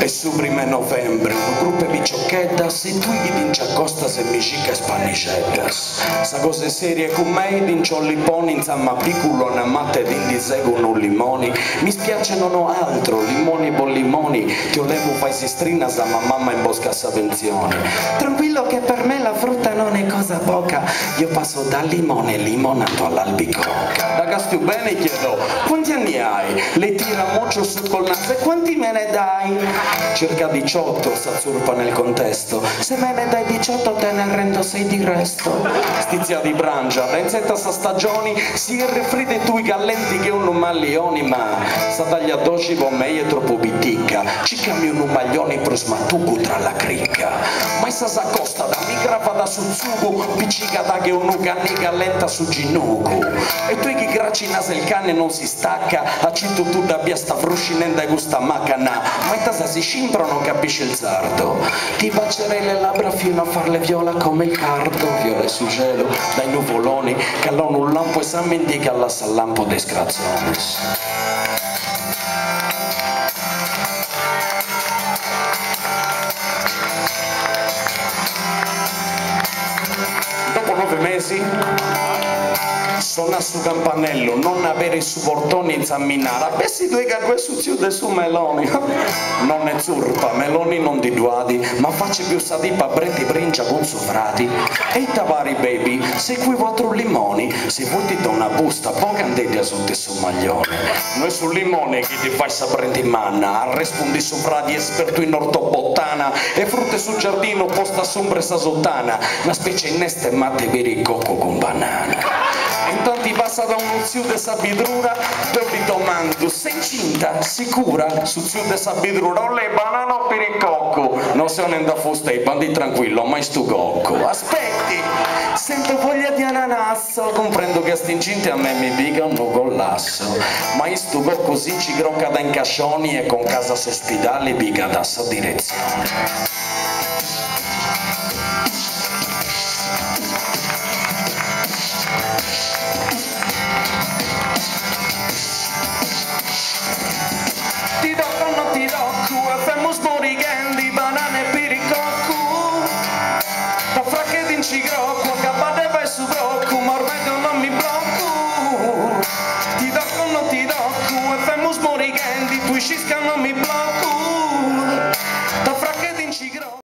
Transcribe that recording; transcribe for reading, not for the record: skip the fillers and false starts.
E su prima novembre, un gruppo di ciocchetas, e tu gli vinci a costa se mi cica e spanicettas. Sa cose serie con me, dinciolli poni, insomma piccolo una matte di seguono limoni. Mi spiace non ho altro, limoni e bollimoni, ti olevo fai sistrina sa ma mamma in bosca sa pensione. Tranquillo che per me la frutta non è cosa poca, io passo dal limone limonato all'albicocca. Da più bene chiedo, quanti anni hai? Lei tira mocio su col naso e quanti me ne dai? Circa 18, s'azzurpa nel contesto, se me ne dai 18 te ne rendo 6 di resto. Stizia di brangia, benzetta sa stagioni, si rifride tu i gallenti che un maglioni, ma sa taglia doci con me è troppo biticca, ci cambi un maglioni pro smattugu tra la cricca. Ma essa s'accosta da migrava da suzzugu, piccica da che un cannica lenta su ginugu. E tu chi graci nasa il cane non si stacca, a cinto tu da sta fruscinenda e gusta macana, ma in tasa si scimpra non capisce il sardo. Ti bacerei le labbra fino a farle viola come il cardo, viole sul cielo dai nuvoloni, callano un lampo e s'ammendica alla sallampo dei scrazzones. Dopo 9 mesi suona su campanello, non avere su portoni in zamminara, bessi due cague su ziude su meloni. Non è zurpa, meloni non di duadi, ma faccia più sadipa bretti brincia con su frati. Ehi tavari baby, se qui quattro limoni, se vuoi ti do una busta, poca andete a sotto su maglione. Noi sul limone che ti fai saprenti manna, rispondi su frati esperto in ortobottana, e frutte sul giardino posta sombra sa sottana, una specie innesta e matte veri cocco con banana. Intanto passa da un zio de sabidrura, dove ti domando, sei incinta, sicura? Su zio de sabidrura, o lei banana o per il cocco? Non sono in da fusta, i bandi tranquillo, mai stu cocco. Aspetti, sento voglia di ananasso, comprendo che sti incinti a me mi pica un collasso. Ma io stu cocco si ci crocca da incascioni e con casa se spidali pica da sta direzione. Ci crocco, cappate vai su brocco, ma ormai non mi blocco. Ti tocco, non ti tocco, e famo smorighendi, tu scisca non mi blocco.